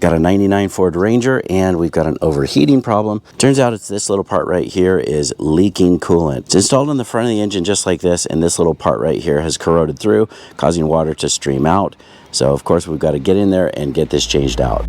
Got a 99 Ford Ranger, and we've got an overheating problem. Turns out it's this little part right here is leaking coolant. It's installed on the front of the engine just like this, and this little part right here has corroded through, causing water to stream out. So of course we've got to get in there and get this changed out.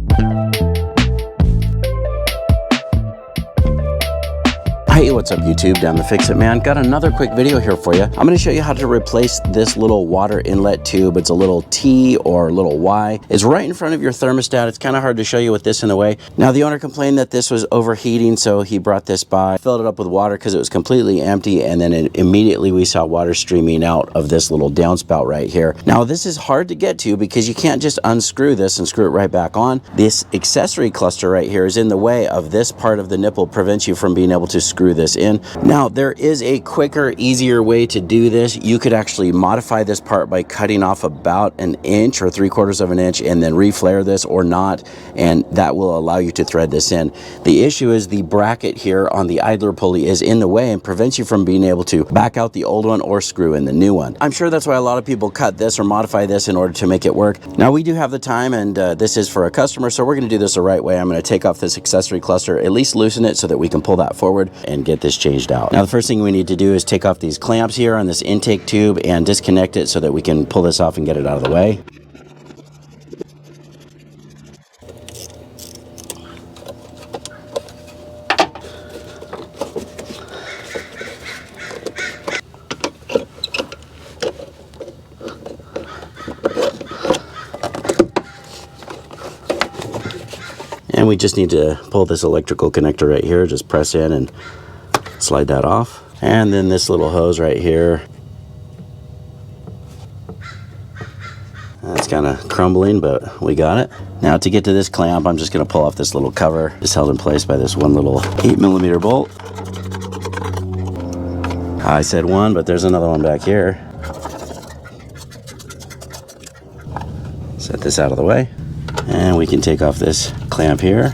Hey, what's up YouTube? Down the Fix It Man. Got another quick video here for you. I'm going to show you how to replace this little water inlet tube. It's a little T or a little Y. It's right in front of your thermostat. It's kind of hard to show you with this in the way. Now the owner complained that this was overheating, so he brought this by, filled it up with water because it was completely empty, and then immediately we saw water streaming out of this little downspout right here. Now this is hard to get to because you can't just unscrew this and screw it right back on. This accessory cluster right here is in the way of this part of the nipple, prevents you from being able to screw this in. Now there is a quicker, easier way to do this. You could actually modify this part by cutting off about an inch or 3/4 of an inch and then reflare this or not, and that will allow you to thread this in. The issue is the bracket here on the idler pulley is in the way and prevents you from being able to back out the old one or screw in the new one. I'm sure that's why a lot of people cut this or modify this in order to make it work. Now we do have the time, and this is for a customer, so we're going to do this the right way. I'm going to take off this accessory cluster, at least loosen it so that we can pull that forward and get this changed out. Now the first thing we need to do is take off these clamps here on this intake tube and disconnect it so that we can pull this off and get it out of the way. And we just need to pull this electrical connector right here, just press in and slide that off. And then this little hose right here. That's kind of crumbling, but we got it. Now to get to this clamp, I'm just going to pull off this little cover. It's held in place by this one little 8mm bolt. I said one, but there's another one back here. Set this out of the way. And we can take off this clamp here.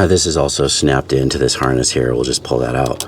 This is also snapped into this harness here. We'll just pull that out.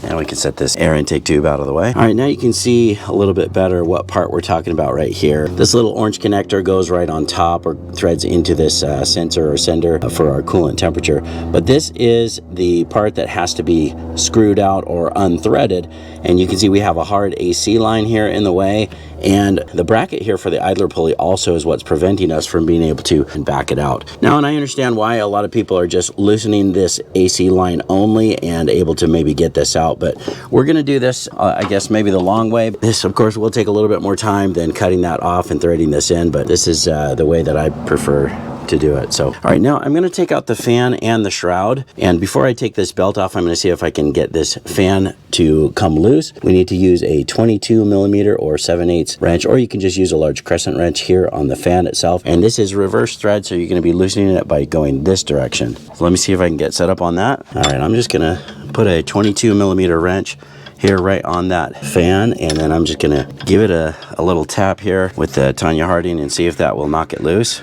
And we can set this air intake tube out of the way. All right, now you can see a little bit better what part we're talking about right here. This little orange connector goes right on top or threads into this sensor or sender for our coolant temperature. But this is the part that has to be screwed out or unthreaded. And you can see we have a hard AC line here in the way. And the bracket here for the idler pulley also is what's preventing us from being able to back it out. Now, and I understand why a lot of people are just loosening this AC line only and able to maybe get this out. But we're going to do this, I guess, maybe the long way. This, of course, will take a little bit more time than cutting that off and threading this in. But this is the way that I prefer to do it. So, all right, now I'm going to take out the fan and the shroud. And before I take this belt off, I'm going to see if I can get this fan to come loose. We need to use a 22mm or 7/8 wrench, or you can just use a large crescent wrench here on the fan itself. And this is reverse thread, so you're going to be loosening it by going this direction. So let me see if I can get set up on that. All right, I'm just going to put a 22mm wrench here right on that fan, and then I'm just going to give it a little tap here with the Tanya Harding and see if that will knock it loose.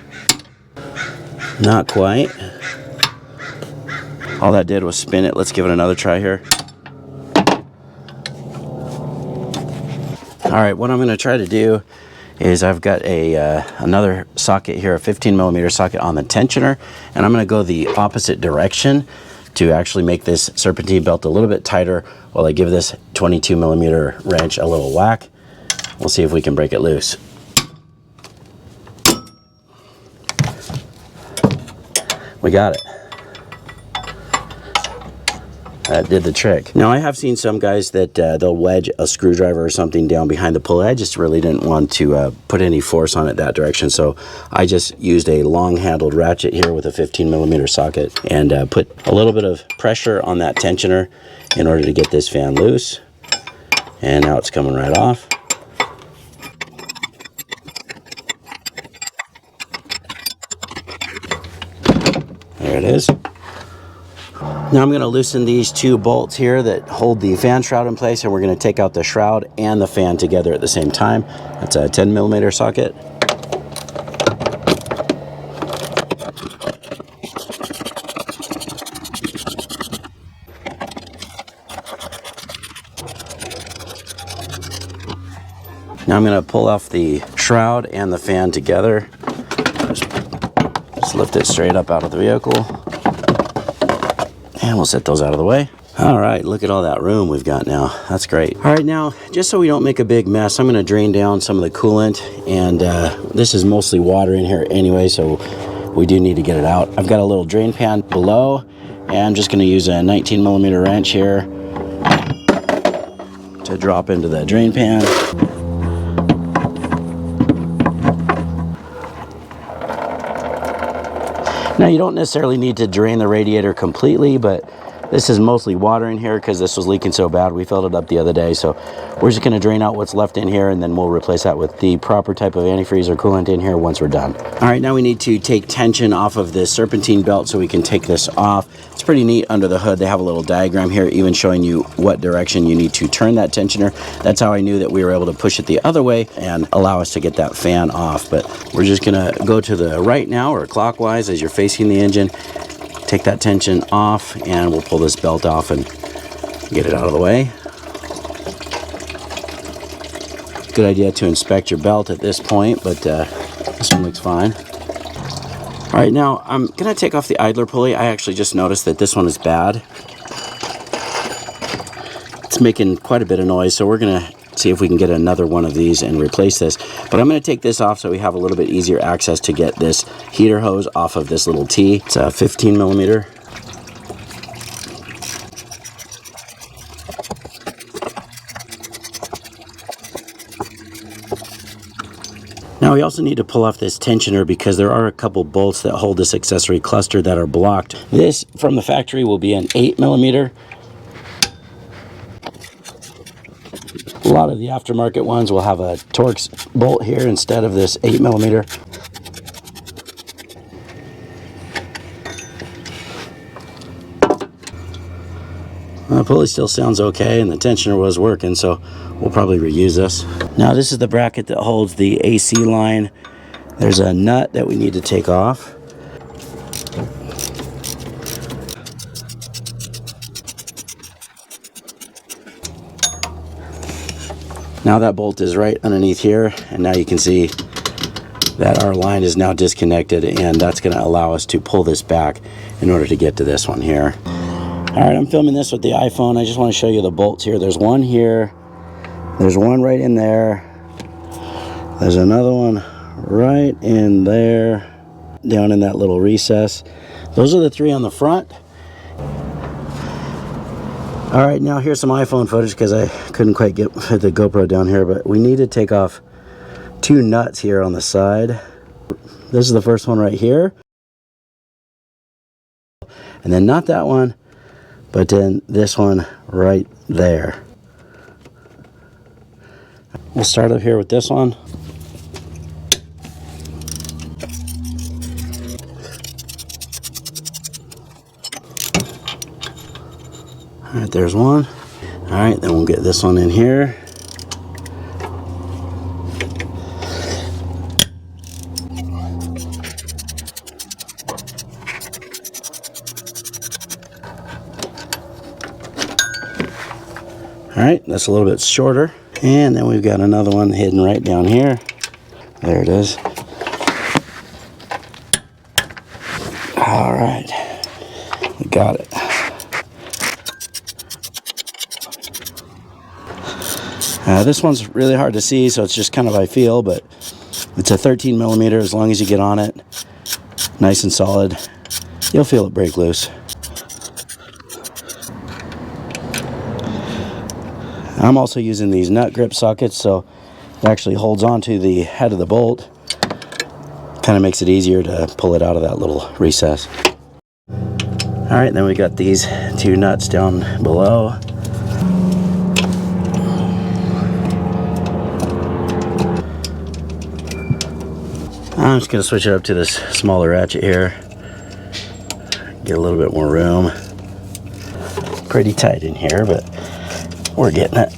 Not quite. All that did was spin it. Let's give it another try here. All right, what I'm going to try to do is I've got another socket here, a 15mm socket on the tensioner, and I'm going to go the opposite direction to actually make this serpentine belt a little bit tighter while I give this 22mm wrench a little whack. We'll see if we can break it loose. We got it. That did the trick. Now I have seen some guys that they'll wedge a screwdriver or something down behind the pulley. I just really didn't want to put any force on it that direction, so I just used a long handled ratchet here with a 15mm socket and put a little bit of pressure on that tensioner in order to get this fan loose. And now it's coming right off. There it is. Now I'm going to loosen these two bolts here that hold the fan shroud in place, and we're going to take out the shroud and the fan together at the same time. That's a 10mm socket. Now I'm going to pull off the shroud and the fan together. Just lift it straight up out of the vehicle. And we'll set those out of the way. All right, look at all that room we've got now. That's great. All right, now, just so we don't make a big mess, I'm going to drain down some of the coolant. And this is mostly water in here anyway, so we do need to get it out. I've got a little drain pan below, and I'm just going to use a 19mm wrench here to drop into the drain pan. Now, you don't necessarily need to drain the radiator completely, but this is mostly water in here because this was leaking so bad. We filled it up the other day, so we're just going to drain out what's left in here, and then we'll replace that with the proper type of antifreeze or coolant in here once we're done. All right, now we need to take tension off of this serpentine belt so we can take this off. It's pretty neat under the hood. They have a little diagram here even showing you what direction you need to turn that tensioner. That's how I knew that we were able to push it the other way and allow us to get that fan off. But we're just going to go to the right now, or clockwise as you're facing the engine. Take that tension off, and we'll pull this belt off and get it out of the way. Good idea to inspect your belt at this point, but this one looks fine. All right, now I'm gonna take off the idler pulley. I actually just noticed that this one is bad. It's making quite a bit of noise, so we're gonna see if we can get another one of these and replace this. But I'm going to take this off so we have a little bit easier access to get this heater hose off of this little T. It's a 15mm. Now we also need to pull off this tensioner because there are a couple bolts that hold this accessory cluster that are blocked. This from the factory will be an 8mm. A lot of the aftermarket ones will have a Torx bolt here instead of this 8mm. The pulley still sounds okay, and the tensioner was working, so we'll probably reuse this. Now this is the bracket that holds the AC line. There's a nut that we need to take off. Now that bolt is right underneath here, and now you can see that our line is now disconnected, and that's going to allow us to pull this back in order to get to this one here. All right, I'm filming this with the iPhone. I just want to show you the bolts here. There's one here. There's one right in there. There's another one right in there, down in that little recess. Those are the three on the front. All right, now here's some iPhone footage because I couldn't quite get the GoPro down here, but we need to take off two nuts here on the side. This is the first one right here. And then not that one, but then this one right there. We'll start up here with this one. All right, there's one. All right, then we'll get this one in here. All right, that's a little bit shorter. And then we've got another one hidden right down here. There it is. All right, we got it. This one's really hard to see, so it's just kind of by feel, but it's a 13mm. As long as you get on it, nice and solid, you'll feel it break loose. I'm also using these nut grip sockets, so it actually holds onto the head of the bolt. Kind of makes it easier to pull it out of that little recess. All right, then we got these two nuts down below. I'm just going to switch it up to this smaller ratchet here. Get a little bit more room. Pretty tight in here, but we're getting it.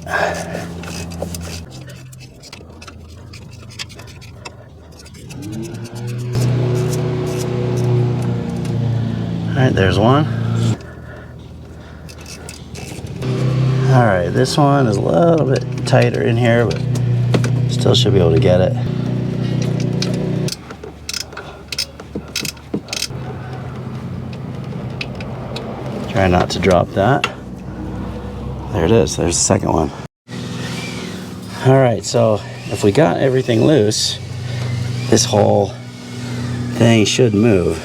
All right, there's one. All right, this one is a little bit tighter in here, but Still should be able to get it. Try not to drop that. There it is. There's the second one. All right, so if we got everything loose, this whole thing should move,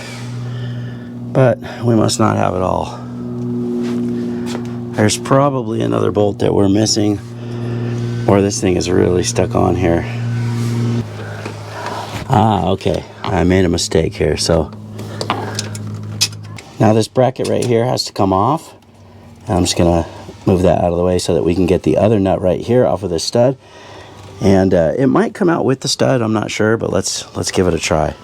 but we must not have it all. There's probably another bolt that we're missing, or this thing is really stuck on here. Ah, okay, I made a mistake here. So now this bracket right here has to come off. I'm just gonna move that out of the way so that we can get the other nut right here off of this stud. And it might come out with the stud, I'm not sure, but let's give it a try.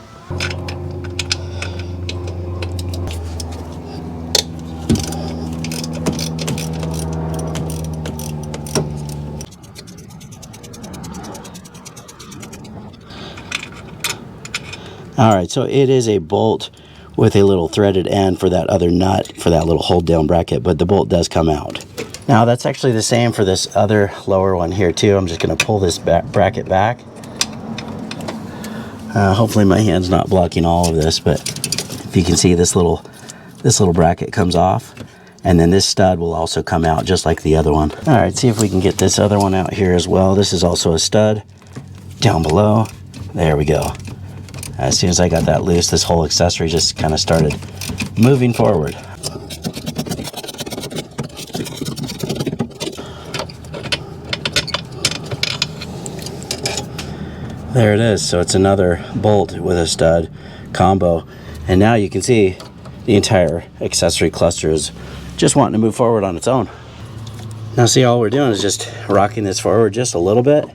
All right, so it is a bolt with a little threaded end for that other nut, for that little hold down bracket, but the bolt does come out. Now that's actually the same for this other lower one here too. I'm just gonna pull this bracket back. Hopefully my hand's not blocking all of this, but if you can see, this little bracket comes off, and then this stud will also come out just like the other one. All right, see if we can get this other one out here as well. This is also a stud down below. There we go. As soon as I got that loose, this whole accessory just kind of started moving forward. There it is. So it's another bolt with a stud combo. And now you can see the entire accessory cluster is just wanting to move forward on its own. Now see, all we're doing is just rocking this forward just a little bit.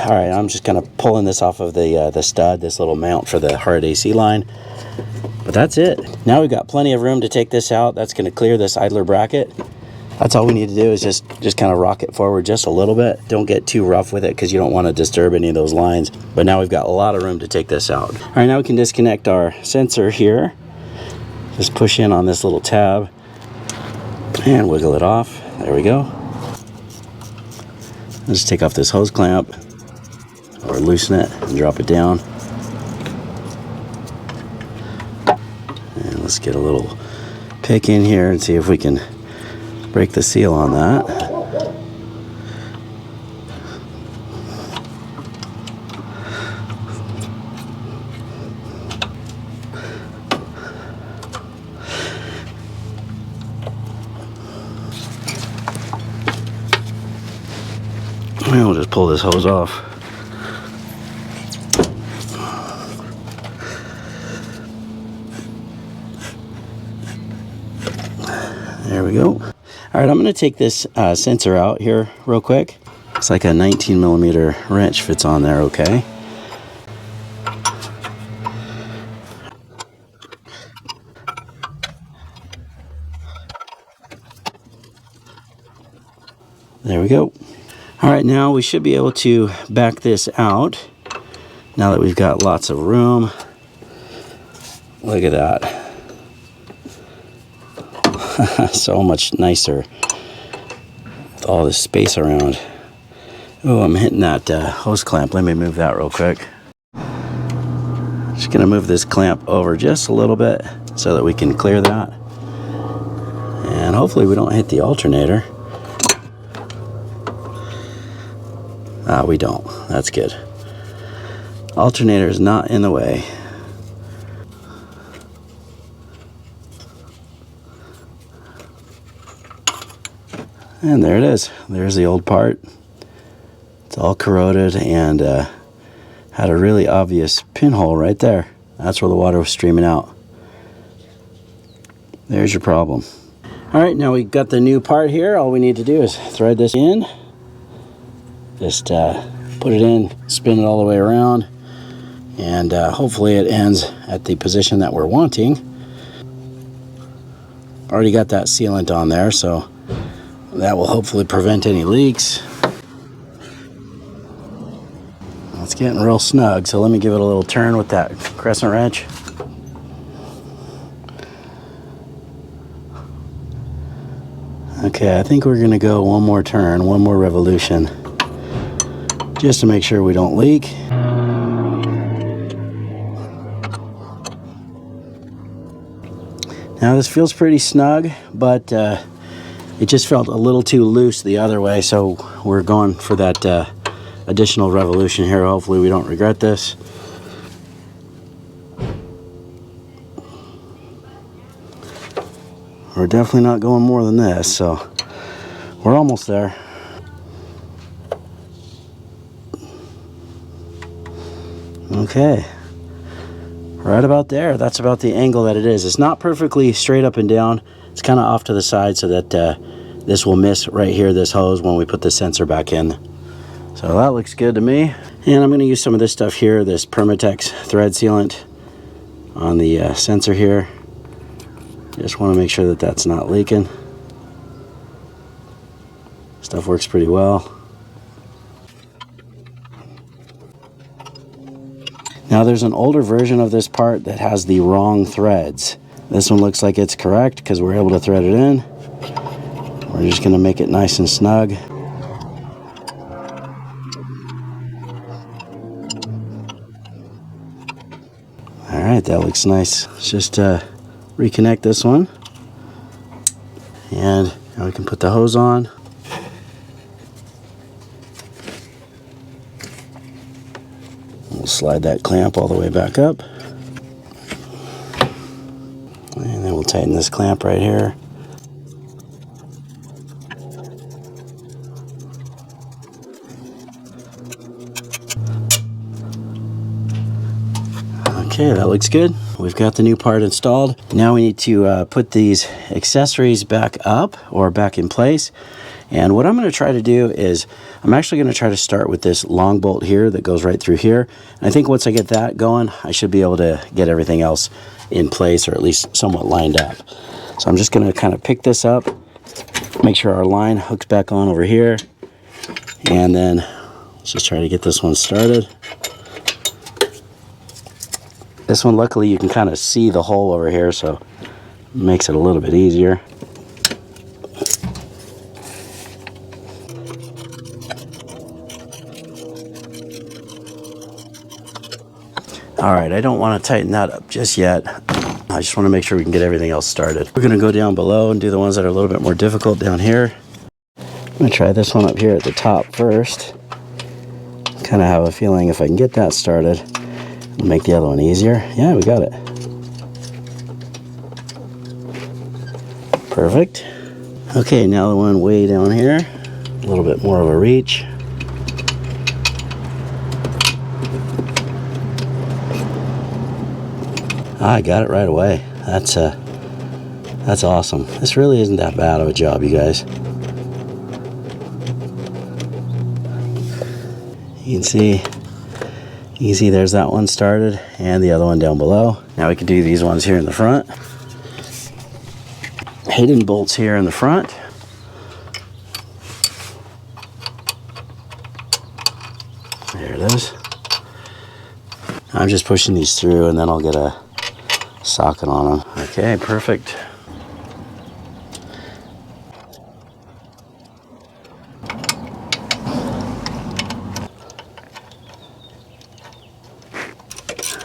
All right, I'm just kind of pulling this off of the stud, this little mount for the hard AC line. But that's it. Now we've got plenty of room to take this out. That's going to clear this idler bracket. That's all we need to do is just kind of rock it forward just a little bit. Don't get too rough with it because you don't want to disturb any of those lines. But now we've got a lot of room to take this out. All right, now we can disconnect our sensor here. Just push in on this little tab and wiggle it off. There we go. Let's take off this hose clamp, or loosen it and drop it down. And let's get a little pick in here and see if we can break the seal on that. And we'll just pull this hose off. There we go. All right, I'm going to take this sensor out here real quick. It's like a 19mm wrench fits on there, okay? There we go. All right, now we should be able to back this out now that we've got lots of room. Look at that. So much nicer with all this space around. Oh, I'm hitting that hose clamp. Let me move that real quick. Just gonna move this clamp over just a little bit so that we can clear that. And hopefully we don't hit the alternator. We don't. That's good. Alternator is not in the way. And there it is. There's the old part. It's all corroded and had a really obvious pinhole right there. That's where the water was streaming out. There's your problem. All right, now we've got the new part here. All we need to do is thread this in. Just put it in, spin it all the way around, and hopefully it ends at the position that we're wanting. Already got that sealant on there, so that will hopefully prevent any leaks. It's getting real snug, so let me give it a little turn with that crescent wrench. Okay, I think we're gonna go one more turn, one more revolution, just to make sure we don't leak. Now this feels pretty snug, but it just felt a little too loose the other way, so we're going for that additional revolution here. Hopefully we don't regret this. We're definitely not going more than this, so we're almost there. Okay, right about there. That's about the angle that it is. It's not perfectly straight up and down. It's kind of off to the side so that this will miss right here, this hose, when we put the sensor back in. So that looks good to me. And I'm going to use some of this stuff here, this Permatex thread sealant on the sensor here. Just want to make sure that that's not leaking. Stuff works pretty well. Now there's an older version of this part that has the wrong threads. This one looks like it's correct because we're able to thread it in. We're just going to make it nice and snug. Alright, that looks nice. Let's just reconnect this one. And now we can put the hose on. We'll slide that clamp all the way back up. And then we'll tighten this clamp right here. Okay, that looks good. We've got the new part installed. Now we need to put these accessories back up or back in place. And what I'm going to try to do is I'm actually going to try to start with this long bolt here that goes right through here. And I think once I get that going, I should be able to get everything else in place, or at least somewhat lined up. So I'm just going to kind of pick this up, make sure our line hooks back on over here, and then let's just try to get this one started. This one, luckily, you can kind of see the hole over here, so it makes it a little bit easier. All right, I don't want to tighten that up just yet. I just want to make sure we can get everything else started. We're going to go down below and do the ones that are a little bit more difficult down here. I'm going to try this one up here at the top first. Kind of have a feeling if I can get that started, it'll make the other one easier. Yeah, we got it. Perfect. Okay, now the one way down here. A little bit more of a reach. I got it right away. That's awesome. This really isn't that bad of a job, you guys. You can see there's that one started and the other one down below. Now we can do these ones here in the front. Hidden bolts here in the front. There it is. I'm just pushing these through and then I'll get a socket on them. Okay, perfect.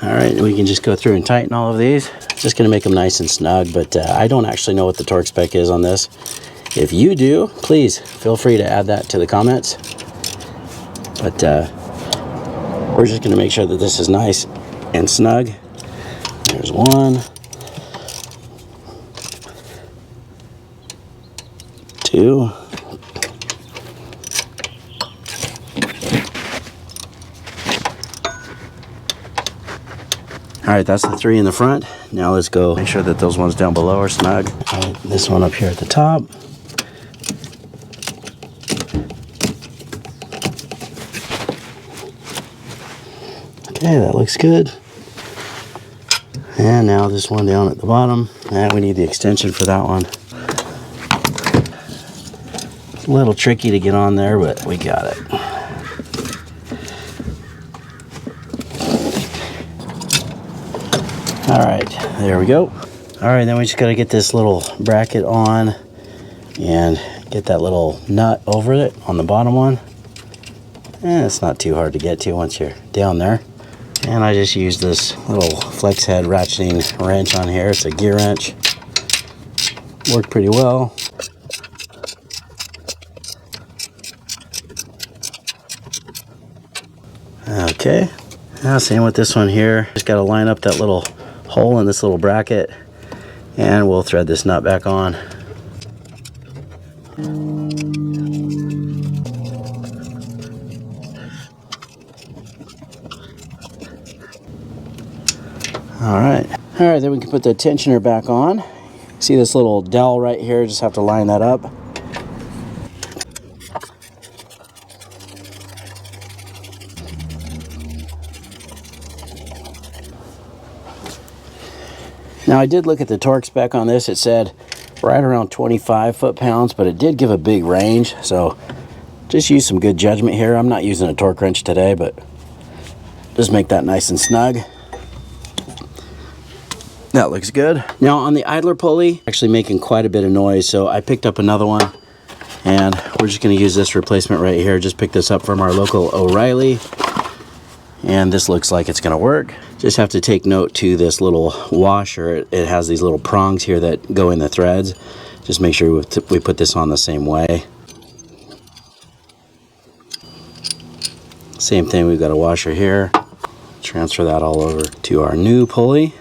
All right, we can just go through and tighten all of these. Just gonna make them nice and snug, but I don't actually know what the torque spec is on this. If you do, please feel free to add that to the comments. But we're just gonna make sure that this is nice and snug. There's one, two, all right, that's the three in the front. Now let's go make sure that those ones down below are snug. All right, this one up here at the top. Okay, that looks good. And now this one down at the bottom. And we need the extension for that one. It's a little tricky to get on there, but we got it. All right, there we go. All right, then we just gotta get this little bracket on and get that little nut over it on the bottom one. And it's not too hard to get to once you're down there. And I just used this little flex head ratcheting wrench on here. It's a gear wrench. Worked pretty well. Okay, now same with this one here. Just got to line up that little hole in this little bracket, and we'll thread this nut back on. All right, then we can put the tensioner back on. See this little dowel right here, just have to line that up. Now I did look at the torque spec on this. It said right around 25 foot-pounds, but it did give a big range, so just use some good judgment here. I'm not using a torque wrench today, but just make that nice and snug. That looks good. Now on the idler pulley, actually making quite a bit of noise, so I picked up another one, and we're just going to use this replacement right here. Just picked this up from our local O'Reilly, and this looks like it's going to work. Just have to take note to this little washer. It has these little prongs here that go in the threads. Just make sure we put this on the same way. Same thing, we've got a washer here. Transfer that all over to our new pulley.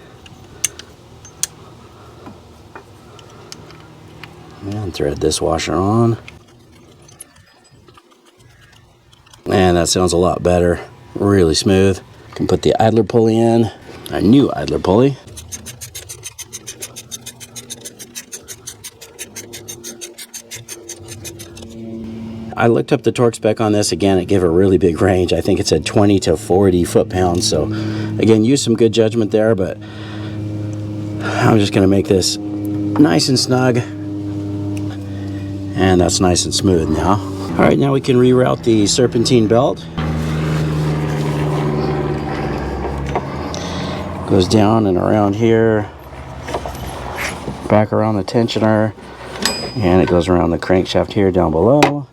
And thread this washer on. And that sounds a lot better. Really smooth. Can put the idler pulley in. A new idler pulley. I looked up the torque spec on this. Again, it gave a really big range. I think it said 20 to 40 foot-pounds. So again, use some good judgment there, but I'm just going to make this nice and snug. And that's nice and smooth now. All right, now we can reroute the serpentine belt. Goes down and around here, back around the tensioner, and it goes around the crankshaft here down below,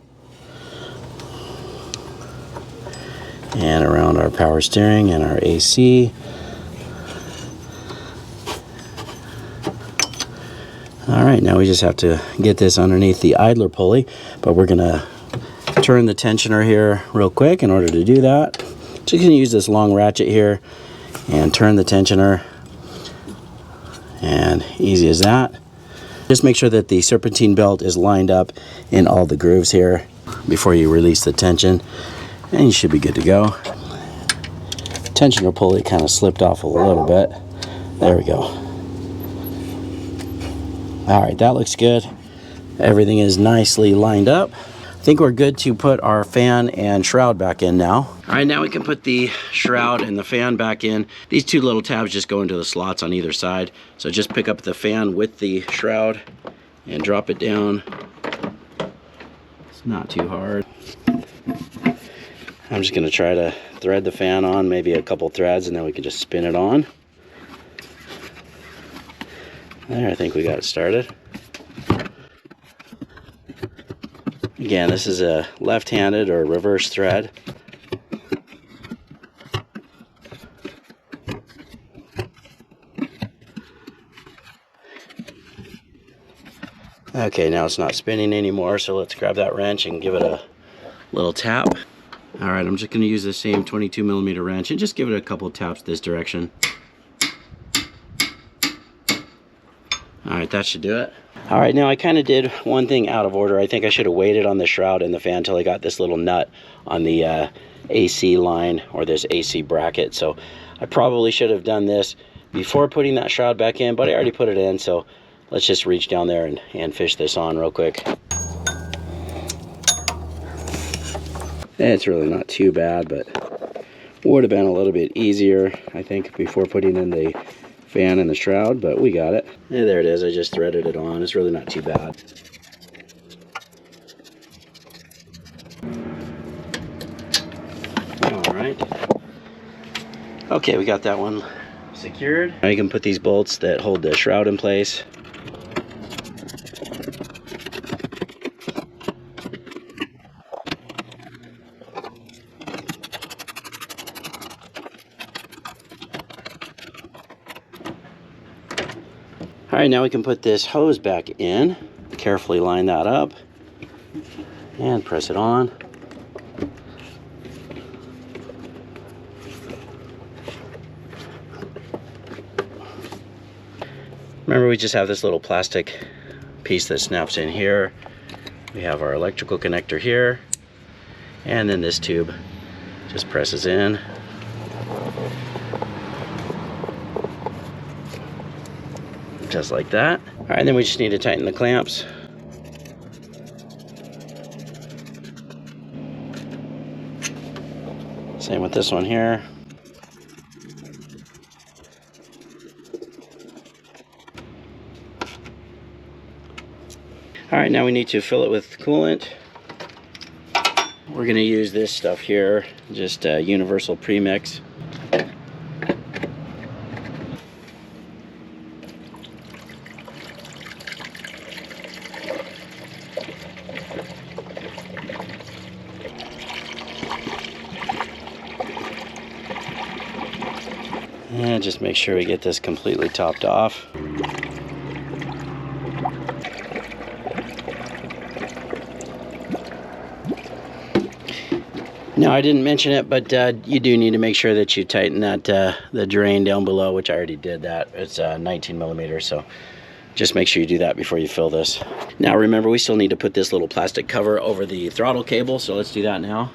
and around our power steering and our AC. All right, now we just have to get this underneath the idler pulley, but we're gonna turn the tensioner here real quick in order to do that. Just gonna use this long ratchet here and turn the tensioner, and easy as that. Just make sure that the serpentine belt is lined up in all the grooves here before you release the tension, and you should be good to go. Tensioner pulley kind of slipped off a little bit. There we go. All right, that looks good. Everything is nicely lined up. I think we're good to put our fan and shroud back in now. All right, now we can put the shroud and the fan back in. These two little tabs just go into the slots on either side. So just pick up the fan with the shroud and drop it down. It's not too hard. I'm just gonna try to thread the fan on, maybe a couple threads, and then we can just spin it on. There, I think we got it started. Again, this is a left-handed or reverse thread. Okay, now it's not spinning anymore, so let's grab that wrench and give it a little tap. All right, I'm just going to use the same 22mm wrench and just give it a couple taps this direction. All right, that should do it. All right, now I kind of did one thing out of order. I think I should have waited on the shroud and the fan until I got this little nut on the AC line, or this AC bracket. So I probably should have done this before putting that shroud back in, but I already put it in. So let's just reach down there and fish this on real quick. It's really not too bad, but would have been a little bit easier, I think, before putting in the fan and the shroud, but we got it. And there it is. I just threaded it on. It's really not too bad. All right. Okay, we got that one secured. Now you can put these bolts that hold the shroud in place. All right, now we can put this hose back in. Carefully line that up and press it on. Remember, we just have this little plastic piece that snaps in here. We have our electrical connector here, and then this tube just presses in. Just like that. All right, then we just need to tighten the clamps. Same with this one here. All right, now we need to fill it with coolant. We're gonna use this stuff here, just a universal premix. And just make sure we get this completely topped off. Now, I didn't mention it, but you do need to make sure that you tighten that the drain down below, which I already did that. It's 19 millimeters, so just make sure you do that before you fill this. Now, remember, we still need to put this little plastic cover over the throttle cable, so let's do that now.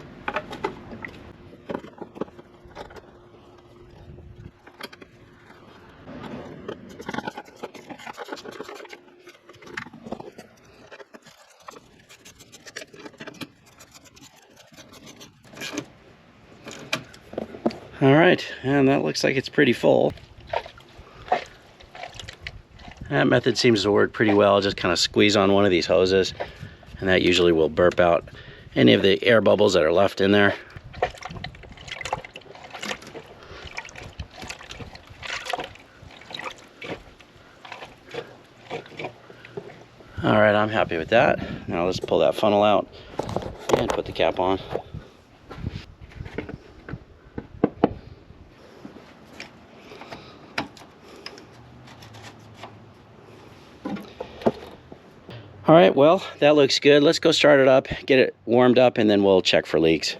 All right, and that looks like it's pretty full. That method seems to work pretty well. Just kind of squeeze on one of these hoses, and that usually will burp out any of the air bubbles that are left in there. All right, I'm happy with that. Now let's pull that funnel out and put the cap on. All right, well, that looks good. Let's go start it up, get it warmed up, and then we'll check for leaks.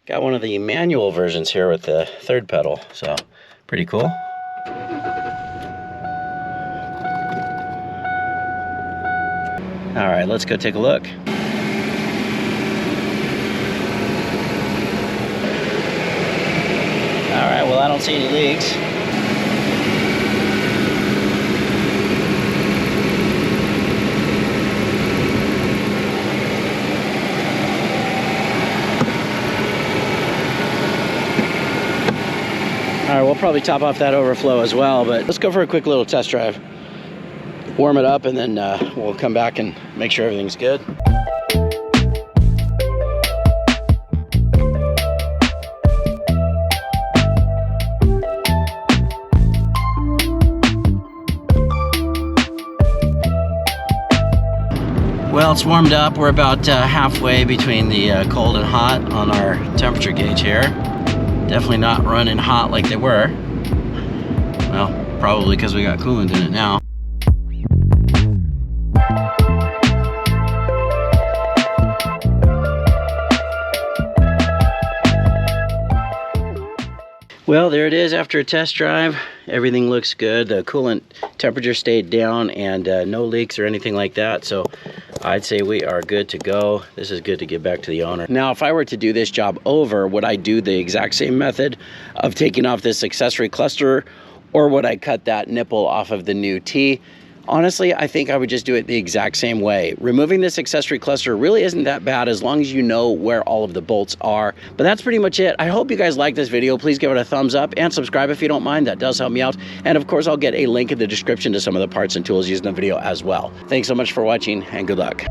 Got one of the manual versions here with the third pedal, so pretty cool. All right, let's go take a look. All right, well, I don't see any leaks. All right, we'll probably top off that overflow as well, but let's go for a quick little test drive. Warm it up, and then we'll come back and make sure everything's good. Well, it's warmed up. We're about halfway between the cold and hot on our temperature gauge here. Definitely not running hot like they were. Well, probably because we got coolant in it now. Well, there it is after a test drive. Everything looks good. The coolant temperature stayed down, and no leaks or anything like that. So I'd say we are good to go. This is good to get back to the owner. Now, if I were to do this job over, would I do the exact same method of taking off this accessory cluster, or would I cut that nipple off of the new T? Honestly, I think I would just do it the exact same way. Removing this accessory cluster really isn't that bad as long as you know where all of the bolts are. But that's pretty much it. I hope you guys like this video. Please give it a thumbs up and subscribe if you don't mind. That does help me out. And of course, I'll get a link in the description to some of the parts and tools used in the video as well. Thanks so much for watching, and good luck.